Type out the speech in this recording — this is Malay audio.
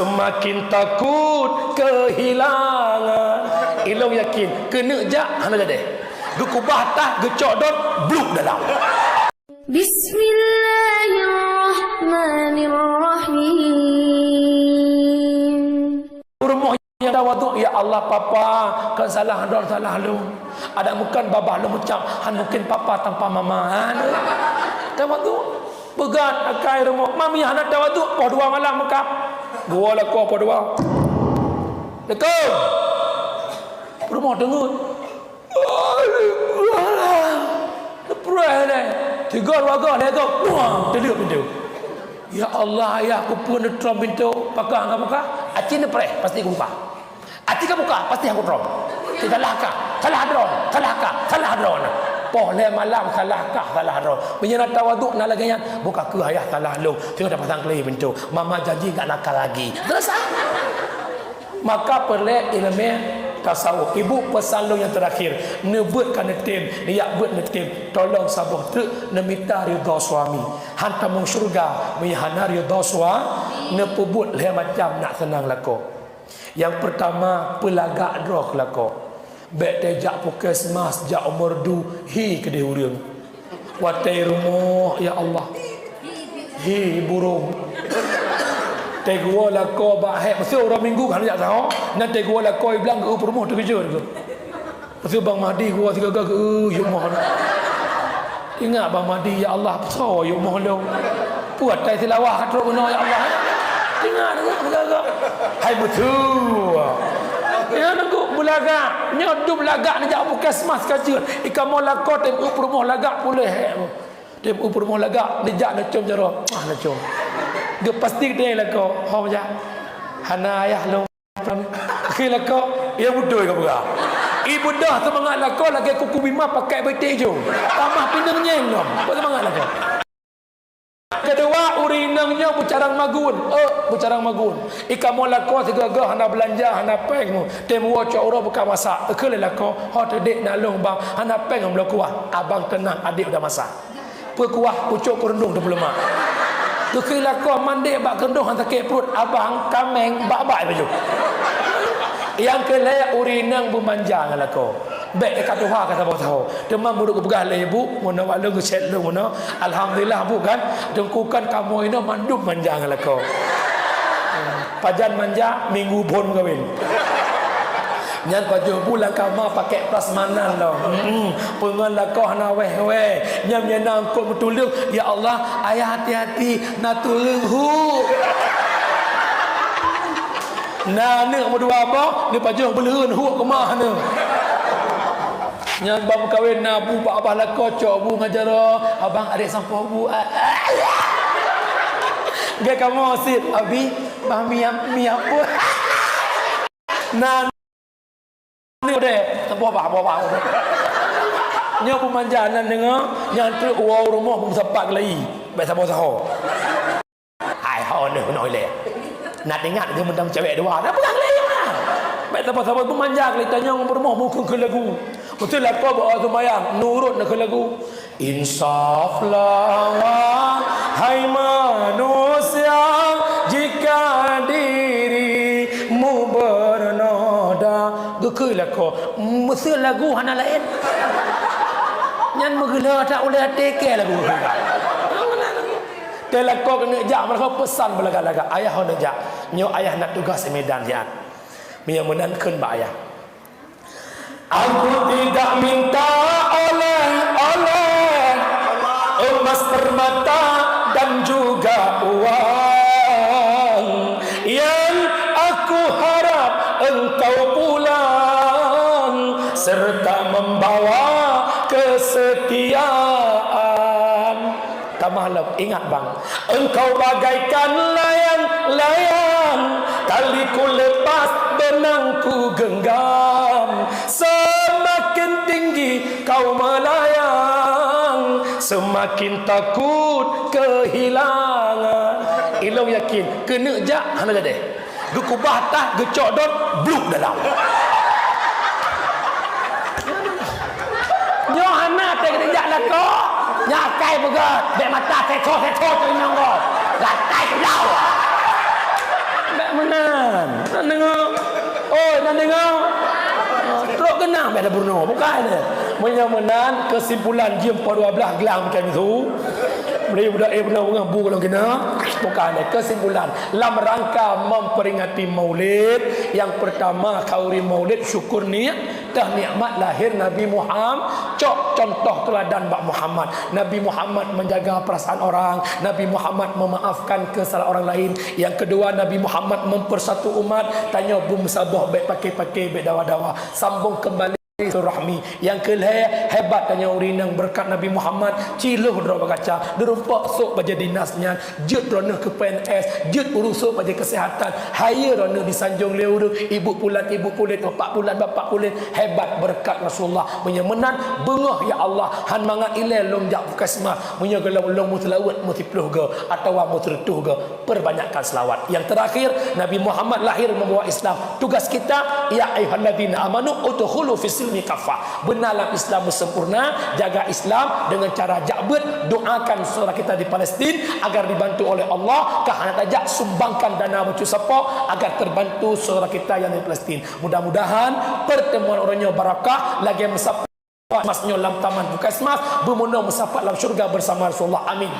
Semakin takut kehilangan. Ilong yakin kena jak hana jadi. Gekubah tah gecok dot bluk dalam. Bismillahirrahmanirrahim. Rumah yang dah waduk, ya Allah papa kan salah dor salah lu. Ada bukan babah lu ucap han mungkin papa tanpa mama. Dah waduk. Begat akai rumah mami anak dah waduk poh dua malam mekap. Dua lah kau poh dua. Dekat. Rumah dengut. Perah dah. Tiga warga dah tu. Buang terliuk pintu. Ya Allah, ya aku pun trom pintu. Pakai angka buka. Aci ni perah pasti aku buka. Aci ka buka pasti aku trom. Tidak laka. Salah drone. Salah ka. Salah drone. Poh le malam salah ka salah drone. Menyana tawaduk nak lagi yang buka ke ayah salah lu. Tengok dah pasang kelih pintu. Mama janji tak nakal lagi. Selesai. Maka perle ilmu tasawuf. Ibu pesan lu yang terakhir, nebut kana tim, niat buat netim, tolong sabar tu nemita ridha suami. Hantar mung syurga, mihana ridha suami, nepubut le macam nak senang lako. Yang pertama, pelagak drok lako. Bek tejak puskesmas jak umur du hi kedai urang. Watai rumah ya Allah. Hi burung. Tegua lah kau bahek. Masa orang minggu kan tak tahu. Nanti tegua lah kau bilang ke rumah tu kerja tu. Masa Bang Mahdi gua tiga ke rumah tu. Ingat Bang Mahdi ya Allah so rumah lu. Buat tai tilawah kat rumah ya Allah. Ingat agak. Hai betul. Ya nunggu belaga. Nyodu belaga ni jak puskesmas kerja. Ikan mola kau tem rumah lagak boleh. Tem rumah lagak dijak nak cum cara. Ah nak cum. Dia pasti dia lah kau. Hau aja. Hana ayah lu. Kira kau ya betul ke bukan? Ibu dah semangat lah kau lagi kuku bima pakai betik je. Tambah pinang nyeng dong. Kau semangat lah kau. Kedua urinangnya bucarang magun. Bucarang magun. Ikan mola kau segala hana belanja hana peng mu. Temu cak ora buka masak. Kele lah kau. Hau terdek nak long bang. Hana peng am kuah. Abang tenang adik dah masak. Kuah pucuk kerendung tu lemak. Kekilah kau mandi bak kendung hantar ke perut abang kameng bak-bak baju. Yang kelaya urinang bumanjang lah kau. Baik dekat Tuhan kata bau tahu. Demam buruk kebegah lah ibu. Mana walau ngeset lu mana. Alhamdulillah bukan. Dengkukan kamu ini mandum manjang lah kau. Pajan manja minggu pun kawin. Nyan baju bulan kama pakai prasmanan lo. Pengan lah kau hana weh. Nyam nyenang kau betulung. Ya Allah, ayah hati-hati nak tulung hu. Nah, ni kamu dua apa? Ni baju belun hu ke mana? Nyan bang kahwin na bu bak abah lah kau cok bu ngajar abang adik sampo bu. Gak kamu sip abi bah miap bu. Nah ni deh, bawa. Nya pemanjanan dengar, yang tu wow rumah pun sepak lagi. Baik sabar. Hai hau ni noi le. Nak dengar dia mendam cewek dua. Dah pegang le lah. Baik sabar pemanjang le tanya rumah mungkin ke lagu. Betul lah kau bawa sembahyang, nurut nak ke lagu. Insaflah hai manusia jika dirimu bernoda. Gekelah kau. Mesti lagu hana lain. Nyan menggela tak boleh teke lagu. Telah kau kena jak mereka pesan belaga-laga. Ayah nak jak. Nyo ayah nak tugas di Medan dia. Mia menankan ba ayah. Aku tidak minta oleh emas permata dan juga uang. Yang aku harap engkau pulang serta membawa kesetiaan. Malam ingat bang, engkau bagaikan layang-layang, taliku lepas benangku genggam. Semakin tinggi kau melayang, semakin takut kehilangan. Ilong yakin kena jak hana jadi. Gekubah tah gecok dot bluk dalam. Nyo hana teh kena jak lah kau. Nyakai begat, dek mata teto tu nyong kau. Gatai tu lau. Dek menan. Nak dengar. Oh, nak dengar. Teruk kenang pada Bruno. Bukan ada. Menan kesimpulan jam 12 gelang macam itu. Mereka budak benar mengabu kalau kena. Bukan ada kesimpulan. Dalam rangka memperingati Maulid, yang pertama kauri Maulid syukur ni dah nikmat lahir Nabi Muhammad. Cok contoh teladan Mbak Muhammad. Nabi Muhammad menjaga perasaan orang. Nabi Muhammad memaafkan kesalahan orang lain. Yang kedua, Nabi Muhammad mempersatu umat. Tanya bum sabah baik pakai-pakai baik dawa-dawa. Sambung kembali rahmi. Yang kelih hebat tanya urinang berkat Nabi Muhammad. Ciluh dro bakaca derumpak sok baja dinasnya, jet rona ke PNS, jet urusuk baja kesihatan, haya rona di Sanjung Leuruh, ibu pulan bapak pulan hebat berkat Rasulullah menyemenan bengah ya Allah han mangat ilai long jak kasmah punya gelau long mutlawat multipluh ge atau mutretuh ge perbanyakkan selawat. Yang terakhir, Nabi Muhammad lahir membawa Islam. Tugas kita ya ayyuhalladzina amanu udkhulu fis kafah. Benarlah Islam sempurna, jaga Islam dengan cara jabut, doakan saudara kita di Palestin agar dibantu oleh Allah. Kahana tajak sumbangkan dana mercu sapa agar terbantu saudara kita yang di Palestin. Mudah-mudahan pertemuan orangnya barakah lagi mensapat masnya dalam taman Bukasmas bermula mensapat dalam syurga bersama Rasulullah. Amin.